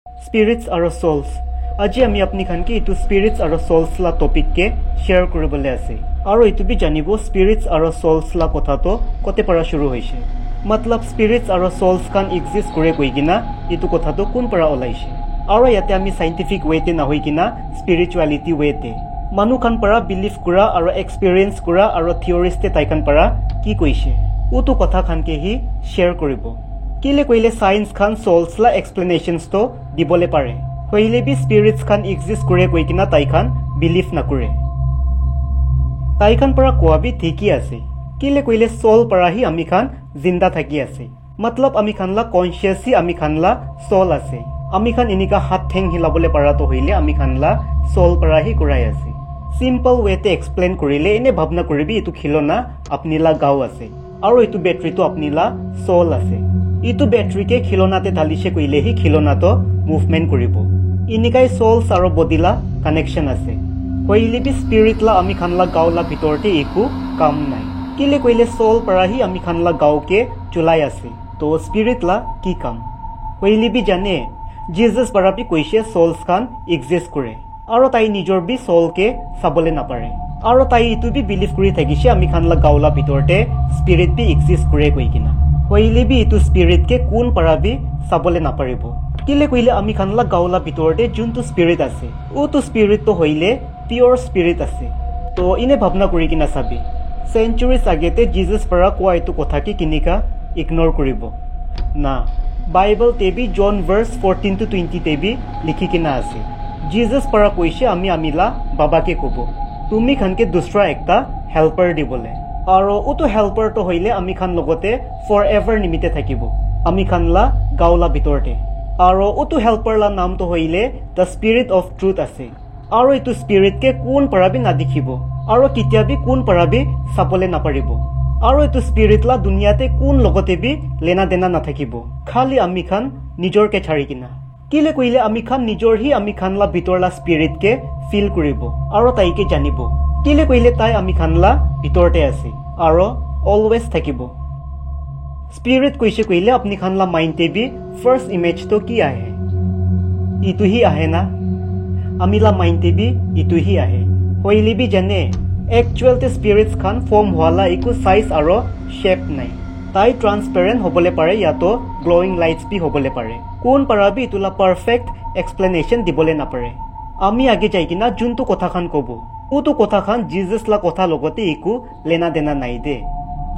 Spirits আৰু souls. আজি আমি আপনি খানকে ইটো spirits আৰু souls লা টপিক কে শেয়াৰ কৰিবলে আছে আৰু ইটো বি জানিব spirits আৰু souls লা কথাটো কতে পৰা শুৰু হৈছে मतलब spirits আৰু souls kan exist কৰে কই কিনা ইটো কথাটো কোন পৰা ওলাইছে আৰু ইয়াতে আমি scientific way তে না হৈ কিনা spirituality way তে মানুহ খান পৰা believe কৰা আৰু experience কৰা আৰু theories তে তাইখান পৰা কি কৈছে উটো কথা খানকে হি শেয়াৰ কৰিব কিলে কইলে সায়েন্স খান souls লা explanations তো দিবলে পাৰে হইলে বি spirits খান exist কৰে কই কিনা তাইখান believe না কৰে তাইখান পৰা কোৱা বি ঠিকই আছে কিলে কইলে soul পৰা হি আমি খান জিন্দা থাকি আছে मतलब আমি খানলা conscious হি আমি খানলা soul আছে আমি খান ইনিকা হাত ঠেং হিলাবলে পাৰা তো হইলে আমি খানলা soul পৰা হি কৰাই আছে সিম্পল ওয়ে তে এক্সপ্লেইন কৰিলে এনে ভাবনা কৰিবি ইটো খিলনা আপনিলা গাও আছে আৰু ইটো ব্যাটাৰি তো আপনিলা soul আছে ইটো ব্যাটাৰি কে খিলনাতে ঢালিছে কইলে হি খিলনা তো মুভমেন্ট কৰিব ইনিকাই souls আৰু বডিলা কানেকশন আছে হইলে বি স্পিৰিট লা আমি খানলা গাওলা ভিতৰতে একো কাম নাই কিলে কইলে soul পৰা হি আমি খানলা গাও কে চলাই আছে তো স্পিৰিট লা কি কাম হইলে বি জানে Jesus পৰা বি কৈছে souls খান এক্সিষ্ট কৰে আৰু তাই নিজৰ বি soul কে চাবলে না পাৰে আৰু তাই ইটো বি বিলিভ কৰি থাকিছে আমি খানলা গাওলা ভিতৰতে স্পিৰিট বি এক্সিষ্ট কৰে কই কিনা হইলে বি ইটো স্পিৰিট কে কোন পৰা বি চাবলে না পাৰিব কিলে কইলে আমি খানলা গাওলা ভিতৰতে যোনটো স্পিৰিট আছে ওটো স্পিৰিট তো হইলে পিওৰ স্পিৰিট আছে তো ইনে ভাবনা কৰি কিনা চাবি সেঞ্চুৰিজ আগেতে জিজাস পৰা কোৱা এটো কথা কি কিনিকা ইগনোৰ কৰিব না বাইবেল তেবি জন ভাৰ্স 14 to 20 তেবি লিখি কিনা আছে জিজাস পৰা কৈছে আমি আমিলা বাবাকে কব তুমি খানকে দুসৰা একটা হেল্পাৰ দিবলে আৰু ওটো হেল্পাৰ তো হইলে আমি খান লগতে ফৰ এভাৰ নিমিতে থাকিব আমি খানলা গাওলা ভিতৰতে আৰু ওটো হেল্পাৰ লা নাম তো হইলে দ্য স্পিৰিট অফ ট্ৰুথ আছে আৰু এটো স্পিৰিট কে কোন পৰাবি না দেখিব আৰু কিতিয়াবি কোন পৰাবি চাবলে না পাৰিব আৰু এটো স্পিৰিট লা দুনিয়াতে কোন লগতে বি লেনা দেনা না থাকিব খালি আমি খান নিজৰ কে ছাৰি কিনা কিলে কইলে আমি খান নিজৰ হি আমি খানলা ভিতৰলা স্পিৰিট কে ফিল কৰিব আৰু তাইকে জানিব কিলে কইলে তাই আমি খানলা ভিতৰতে আছে আৰু অলৱেজ থাকিব স্পিৰিট কৈছে কইলে আপনি খানলা মাইন্ডে বি ফার্স্ট ইমেজ তো কি আহে ইটো হি আহে না আমিলা মাইন্ডে বি ইটো হি আহে হইলে বি জানে একচুয়াল তে স্পিৰিটস খান ফৰ্ম হোৱালা একো সাইজ আৰু শেপ নাই তাই ট্ৰান্সপেৰেন্ট হ'বলে পাৰে ইয়াতো গ্লোইং লাইটস বি হ'বলে পাৰে কোন পাৰাবি ইটোলা পাৰফেক্ট এক্সপ্লেনেশন দিবলে না পাৰে আমি আগে যাই কিনা যোনটো কথা খান কব ওটো কথা খান জিজাস লা কথা লগতে একো লেনা দেনা নাই দে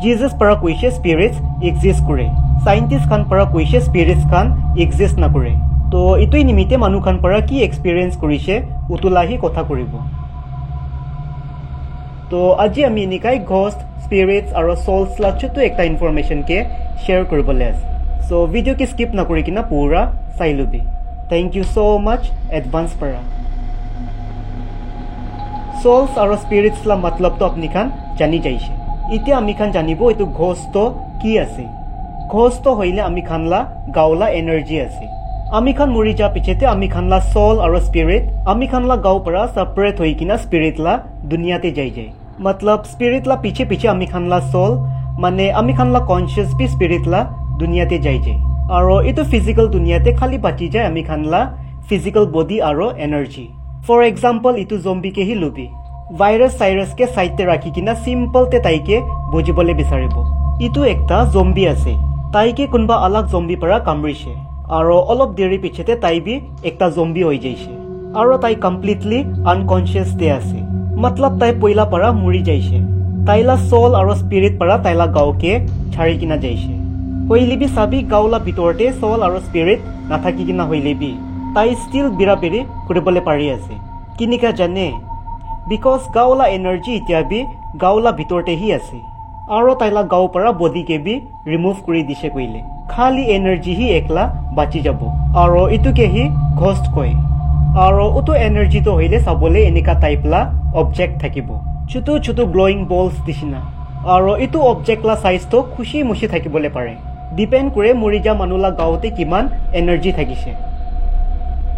জিজাস পৰা কৈছে স্পিৰিটস এক্সিষ্ট কৰে সাইন্টিস্ট খান পৰা কৈছে স্পিৰিটস খান এক্সিষ্ট না কৰে তো ইটোই নিমিতে মানুহ খান পৰা কি এক্সপেৰিয়েন্স কৰিছে উতুলাহি কথা কৰিব তো আজি আমি নিকাই ঘোষ্ট স্পিৰিটস আৰু souls লা ছোটো একটা ইনফৰমেশন কে শেয়াৰ কৰিবলে আছে সো ভিডিও কে স্কিপ না কৰি কিনা পুৰা চাই লবি থ্যাংক ইউ সো মাচ এডভান্স পৰা souls আৰু স্পিৰিটস লা মতলব তো আপনি খান জানি যাইছে ইতিয়া আমি খান জানিব এটো ঘোষ্ট কি আছে ঘোষ্ট হইলে আমি খানলা গাওলা এনার্জি আছে আমি খান মৰি যা পিছতে আমি খানলা soul আৰু spirit আমি খানলা গাও পৰা সেপারেট হৈ কিনা spirit লা দুনিয়াতে যাই যায় मतलब spirit লা পিছে পিছে আমি খানলা soul মানে আমি খানলা conscious বি spirit লা দুনিয়াতে যাই যায় আৰু এটো ফিজিক্যাল দুনিয়াতে খালি বাচি যায় আমি খানলা ফিজিক্যাল বডি আৰু এনাৰ্জি ফৰ এক্সাম্পল ইটো জম্বি কে হি লবি ভাইৰাস সাইৰাস কে সাইতে ৰাখি কিনা সিম্পল তে তাইকে বুজিবলে বিচাৰিব ইটো একটা জম্বি আছে তাইকে কোনবা আলাগ জম্বি পৰা কামৰিছে আৰু অলপ দেৰি পিছতে তাই বি একটা জম্বি হৈ যাইছে আৰু তাই কমপ্লিটলি আনকনশিয়াস তে আছে मतलब তাই পইলা পৰা মৰি যাইছে তাইলা soul আৰু স্পিৰিট পৰা তাইলা গাওকে ছাৰি কিনা যাইছে হইলিবি সাবি গাওলা ভিতৰতে soul আৰু স্পিৰিট নাথাকি কিনা হইলিবি তাই ষ্টিল বিৰাবেৰি কৰিবলে পাৰি আছে কিনিকা জানে বিকজ গাওলা এনাৰ্জি ইতিয়াবি গাওলা ভিতৰতে হি আছে আৰু তাইলা গাও পৰা বডি কে বি ৰিমুভ কৰি দিছে কইলে খালি এনাৰ্জি হি একলা বাচি যাব আৰু ইটোকে হি ঘোষ্ট কয় আৰু ওটো এনার্জি তো হইলে চাবলে এনিকা টাইপলা অবজেক্ট থাকিব ছোট ছোট গ্লোইং বলস দিছিনা আৰু ইটো অবজেক্ট লা সাইজ তো খুশি মুশি থাকিবলে পাৰে ডিপেন্ড কৰে মৰি যা মানুলা গাওতে কিমান এনাৰ্জি থাকিছে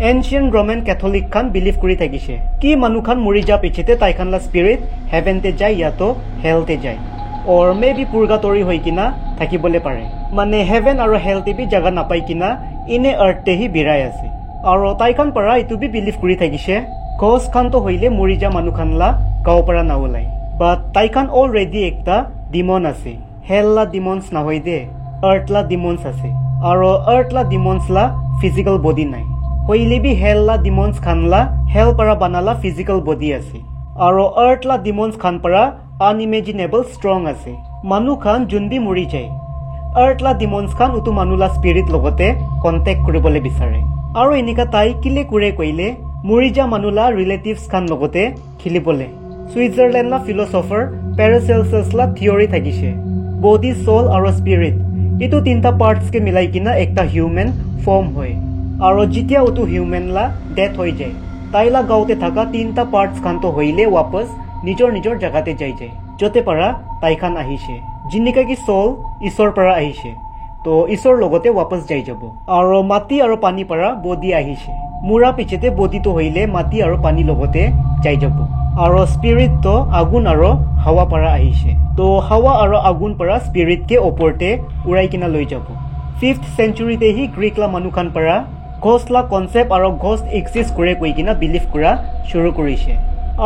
এনশিয়েন্ট ৰোমান ক্যাথলিক খান বিলিভ কৰি থাকিছে কি মানুহ খান মৰি যা পিছতে তাই খানলা স্পিৰিট হেভেন তে যায় ইয়াতো হেল তে যায় or maybe purgatory হৈ কিনা থাকিবলে পাৰে মানে হেভেন আৰু হেল তে বি জাগা নাপাই কিনা ইনে আৰ্থ তে হি বিৰাই আছে আৰু তাইখান পৰা এইটো বি বিলিভ কৰি থাকিছে গছ খানটো হইলে মৰি যা মানুহ খানলা গাঁও পৰা নাওলাই বাট তাইখান অলৰেডি একটা ডিমন আছে হেললা ডিমনছ নহয় দে আৰ্থলা ডিমনছ আছে আৰু আৰ্থলা ডিমনছলা ফিজিক্যাল বডি নাই হইলে বি হেললা ডিমনছ খানলা হেল পৰা বানালা ফিজিক্যাল বডি আছে আৰু আৰ্থলা ডিমনছ খান পৰা আনইমেজিনেবল ষ্ট্ৰং আছে মানুহ খান যোনবি মৰি যায় আৰ্থলা ডিমনছ খান উটো মানুহলা স্পিৰিট লগতে কন্টেক্ট কৰিবলৈ বিচাৰে আৰু এনেকা তাই কিলে কুৰে কইলে মৰি যা মানুহলা ৰিলেটিভছ খান লগতে খেলিবলে সুইজাৰলেণ্ডলা ফিলচফাৰ পেৰাচেলছাছলা থিয়ৰি থাকিছে বডি সোল আৰু স্পিৰিট এইটো তিনটা পাৰ্টছকে মিলাই কিনা একটা হিউমেন ফৰ্ম হয় আৰু যেতিয়া উটো হিউমেনলা ডেথ হৈ যায় তাইলা গাঁৱতে থকা তিনটা পাৰ্টছ খানটো হইলে ৱাপছ নিজৰ নিজৰ জাগাতে যাই যায় যতে পৰা তাইখান আহিছে জিনিকা কি সোল ঈশ্বৰ পৰা আহিছে তো ঈশ্বৰ লগতে ৱাপছ যাই যাব আৰু মাটি আৰু পানী পৰা বডি আহিছে মুৰা পিছতে বডিটো হইলে মাটি আৰু পানী লগতে যাই যাব আৰু স্পিৰিট তো আগুন আৰু হাৱা পৰা আহিছে তো হাৱা আৰু আগুন পৰা স্পিৰিট কে ওপৰতে উৰাই কিনা লৈ যাব 5th centuryতে হি গ্ৰীকলা মানুহখান পৰা ঘোষলা কনসেপ্ট আৰু ঘোষ এক্সিষ্ট কৰে কৈ কিনা বিলিভ কৰা শুৰু কৰিছে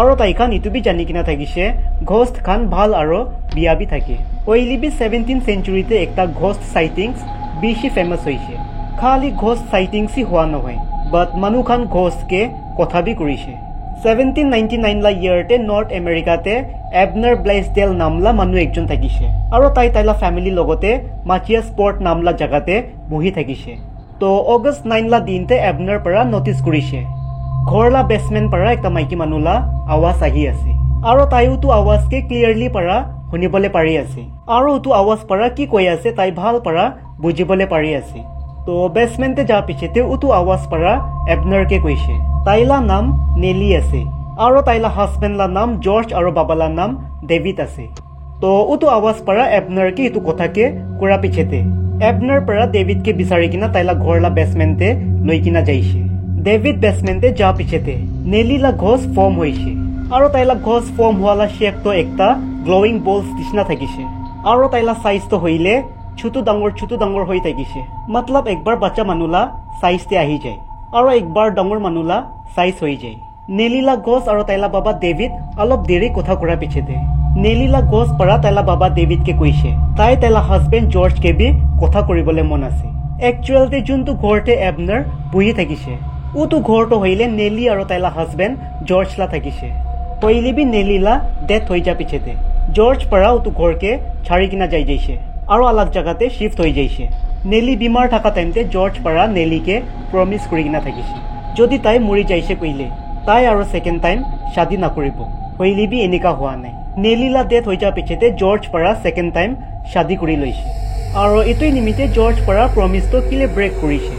আৰু তাইখান ইটো বি জানি কিনা থাকিছে ঘোষ খান ভাল আৰু বিয়া বি থাকে ওইলি বি 17th centuryতে একটা ঘোষ সাইটিংস বেছি ফেমাস হৈছে খালি ঘোষ সাইটিংস হোৱা নহয় বাট মানুহ খান ঘোষকে কথা বি কৰিছে 1799 লা ইয়াৰতে নৰ্থ আমেৰিকাতে এবনাৰ ব্লাইছডেল নামলা মানুহ একজন থাকিছে আৰু তাইলা ফ্যামিলি লগতে মাচিয়াছ পৰ্ট নামলা জাগাতে বহি থাকিছে তো অগষ্ট 9 লা দিনতে এবনাৰ পৰা নটিচ কৰিছে ঘৰলা বেসমেন্ট পৰা একটা মাইকী মানুহলা আৱাজ আহি আছে আৰু তাইওটো আৱাজকে ক্লিয়াৰলি পৰা শুনিবলৈ পাৰি আছে আৰু উটো আৱাজ পৰা কি কৈ আছে তাই ভাল পৰা বুজিবলৈ পাৰি আছে তো বেসমেন্টে যা পিছতে উটো আৱাজ পৰা এবনাৰকে কৈছে তাইলা নাম নেলি আছে আৰু তাইলা হাজবেণ্ডলা নাম জৰ্জ আৰু বাবালা নাম ডেভিড আছে তো উটো আৱাজ পৰা এবনাৰকে ইটো কথাকে কৰা পিছতে এবনাৰ পৰা ডেভিডকে বিচাৰি কিনা তাইলা ঘৰলা বেসমেন্টে লৈ কিনা যাইছে ডেভিড বেসমেন্টে যা পিছতে নেলিলা ঘোষ ফৰ্ম হৈছে আৰু তাইলা ঘোষ ফৰ্ম হোৱালা শেপটো একটা গ্লোয়িং বলছ নিচিনা থাকিছে আৰু তাইলা সাইজটো হইলে ছোট ডাঙৰ হৈ থাকিছে মতলব একবাৰ বাচ্চা মানুহলা সাইজতে আহি যায় আৰু একবাৰ ডাঙৰ মানুহলা সাইজ হৈ যায় নেলিলা ঘোষ আৰু তাইলা বাবা ডেভিড অলপ দেৰি কথা কৰা পিছতে নেলিলা ঘোষ পৰা তাইলা বাবা ডেভিডকে কৈছে তাইলা হাজবেণ্ড জৰ্জকে বি কথা কৰিবলৈ মন আছে একচুৱেলতে যোনটো ঘৰতে এবনাৰ বহি থাকিছে উটো ঘৰটো হইলে নেলি আৰু তাইলা হাজবেণ্ড জৰ্জলা থাকিছে হইলে বি নেলিলা ডেথ হৈ যা পিছতে জৰ্জ পৰা উটো ঘৰকে ছাড়ি কিনা যাই যাইছে আৰু আলাগ জাগাতে শিফট হৈ যাইছে নেলি বিমাৰ থকা টাইমতে জৰ্জ পৰা নেলিকে প্ৰমিস কৰি কিনা থাকিছে যদি তাই মৰি যাইছে কইলে তাই আৰু সেকেন্ড টাইম শাদি নকৰিব হইলে বি এনেকা হোৱা নাই নেলিলা ডেথ হৈ যা পিছতে জৰ্জ পৰা সেকেন্ড টাইম শাদি কৰি লৈছে আৰু এটোই নিমিতে জৰ্জ পৰা প্ৰমিসটো কিলে ব্ৰেক কৰিছে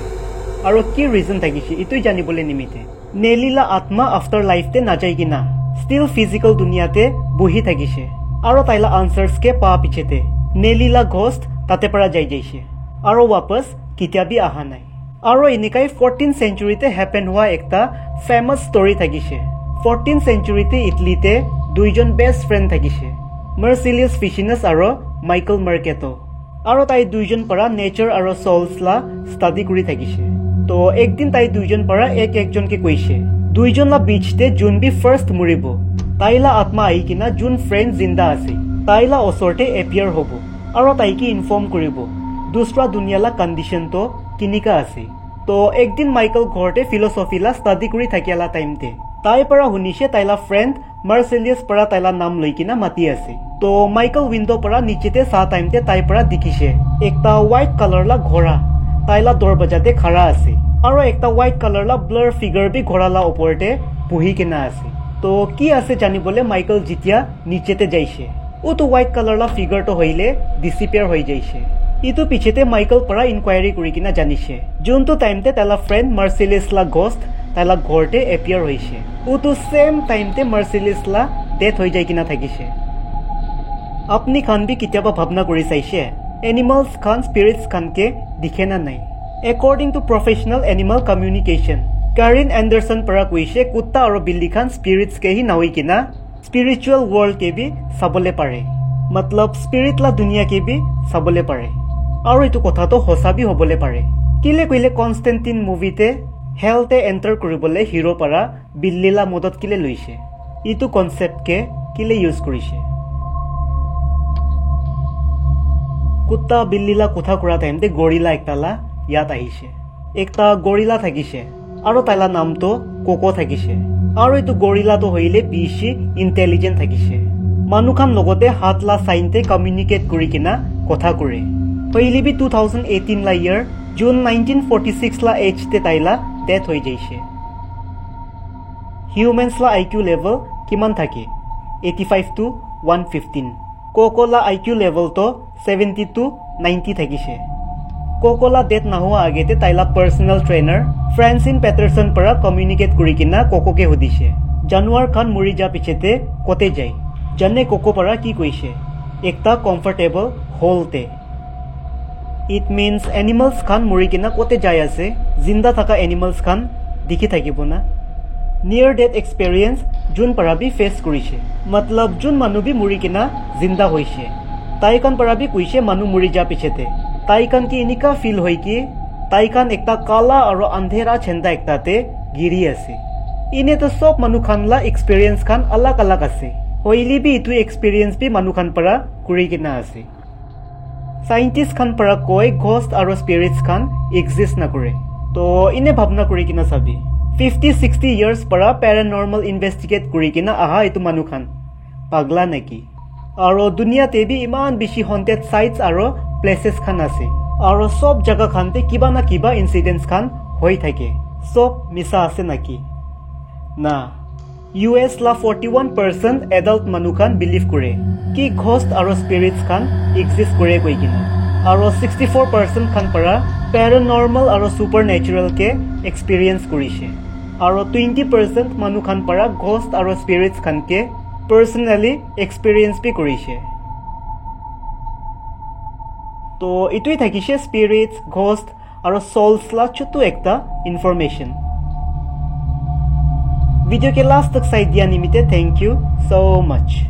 আৰু কি ৰিজন থাকিছে এটোই জানিবলৈ নিমিতে নেলিলা আত্মা আফটাৰ লাইফতে নাযায় কিনা ষ্টিল ফিজিক্যাল দুনিয়াতে বহি থাকিছে আৰু তাইলা আনসাৰ্সকে পা পিছতে নেলিলা ঘোষ তাতে পৰা যাই যাইছে আৰু ৱাপছ কিতাবি আহা নাই আৰু এনেকাই 14th centuryতে হ্যাপেন হোৱা একটা ফেমাস ষ্টৰী থাকিছে 14th centuryতে ইটলিতে দুইজন বেষ্ট ফ্ৰেণ্ড থাকিছে মাৰ্সিলিয়াছ ফিচিনাছ আৰু মাইকেল মাৰ্কেটো আৰু তাই দুইজন পৰা নেচাৰ আৰু সোলছলা ষ্টাডি কৰি থাকিছে তো একদিন তাই দুইজন পৰা একজনকে কৈছে দুইজনলা বিচতে যোন বি ফাৰ্ষ্ট মৰিব তাইলা আত্মা আহি কিনা যোন ফ্ৰেণ্ড জিন্দা আছে তাইলা ওচৰতে এপিয়াৰ হ'ব আৰু তাইকে ইনফৰ্ম কৰিব দুসৰা দুনিয়ালা কণ্ডিশনটো কিনিকা আছে তো একদিন মাইকেল ঘৰতে ফিলচফিলা ষ্টাডি কৰি থাকিলা টাইমতে তাই পৰা শুনিছে তাইলা ফ্ৰেণ্ড মাৰ্সেলিয়াছ পৰা তাইলা নাম লৈ কিনা মাতি আছে তো মাইকেল উইন্ডো পৰা নিচেতে সা টাইমতে তাই পৰা দেখিছে একটা হোৱাইট কালাৰলা ঘোঁৰা তাইলা দৰবাজাতে খৰা আছে আৰু একটা হোৱাইট কালাৰলা ব্লাৰ ফিগাৰ বি ঘোঁৰালা ওপৰতে বহি কিনা আছে তো কি আছে জানিবলে মাইকেল যেতিয়া নিচেতে যাইছে উটো হোৱাইট কালাৰলা ফিগাৰটো হইলে ডিসিপিয়াৰ হৈ যাইছে ইটো পিছতে মাইকেল পৰা ইনকুৱাৰী কৰি কিনা জানিছে যোনটো টাইমতে তাইলা ফ্ৰেণ্ড মাৰ্সেলিয়াছলা ঘোষ তাইলা ঘৰতে এপিয়াৰ হৈছে উটো সেম টাইমতে মাৰ্সেলিয়াছলা ডেথ হৈ যায় কিনা থাকিছে আপনি খান বি কেতিয়াবা ভাবনা কৰি চাইছে এনিমেলছ খান স্পিৰিটছ খানকে দিখে না নাই according to professional animal communication কাৰিন Anderson পৰা কৈছে কুত্তা আৰু বিল্লি খান স্পিৰিটছকে হি নাৱই কিনা স্পিৰিচুৱেল ৱৰ্ল্ড কে বি চাবলে পাৰে মতলব স্পিৰিটলা দুনিয়া কে বি চাবলে পাৰে আৰু এইটো কথাটো সঁচা বি হ'বলে পাৰে কিলে কইলে কনষ্টেণ্টিন মুভিতে হেলতে এণ্টাৰ কৰিবলৈ হিৰো পৰা বিল্লিলা মদত কিলে লৈছে ইটো কনচেপ্টকে কিলে ইউজ কৰিছে কুত্তা বিল্লিলা কথা কৰা টাইমতে গৰিলা একটালা ইয়াত আহিছে একটা গৰিলা থাকিছে আৰু তাইলা নামটো কোকো থাকিছে আৰু এইটো গৰিলাটো হইলে বেছি ইন্টেলিজেন্ট থাকিছে মানুখান লগতে হাতলা সাইনতে কমিউনিকেট কৰি কিনা কথা কৰে হইলে বি 2018 লা ইয়াৰ জুন 1946 লা এজ তে তাইলা ডেথ হৈ যাইছে হিউম্যানস লা IQ লেভেল কিমান থাকে 85 to 115 কোকোলা IQ লেভেল তো 70 to 90 থাকিছে কোকোলা ডেথ না হোৱা আগেতে তাইলা পাৰ্সোনাল ট্ৰেইনাৰ ফ্ৰান্সিন পেটাৰসন পৰা কমিউনিকেট কৰি কিনা কোকোকে হদিছে জানুৱাৰ খান মৰি যা পিছতে কতে যায় জানে কোকো পৰা কি কৈছে একটা কমফৰ্টেবল হোলতে ইট মিন্স এনিমেলস খান মৰি কিনা কতে যায় আছে জিন্দা থাকা এনিমেলস খান দেখি থাকিব না নিয়াৰ ডেথ এক্সপেৰিয়েন্স জুন পৰা বি ফেস কৰিছে মতলব জুন মানুহ বি মৰি কিনা জিন্দা হৈছে তাইকান পৰা বি কৈছে মানুহ মৰি যা পিছতে তাইকান কি এনিকা ফিল হয় কি তাইকান একটা কালা আৰু আন্ধেৰা চেন্দা একটাতে গিৰি আছে ইনে তো সব মানুহ খানলা এক্সপেৰিয়েন্স খান আলাগ আলাগ আছে হইলি বি ইটো এক্সপেৰিয়েন্স বি মানুহ খান পৰা কৰি কিনা আছে সাইন্টিষ্ট খান পৰা কয় ঘোষ্ট আৰু স্পিৰিটস খান এক্সিষ্ট না কৰে তো ইনে ভাবনা কৰি কিনা চাবি 50-60 years para paranormal investigate kuri kina aha itu manu khan pagla neki aro dunia te bi iman bishi haunted sites aro places khan ase aro sob jaga khan te kiba na kiba incidents khan hoi thake sob misa ase naki na US la 41% adult manu khan believe kore ki ghost aro spirits khan exist kore koi kina aro 64% khan para paranormal aro supernatural ke experience korise aro 20% manu khan para ghost aro spirits khan ke personally experience bi korise to itui thakise spirits ghost aro souls la chotu ekta information video ke last tak sai dia nimite thank you so much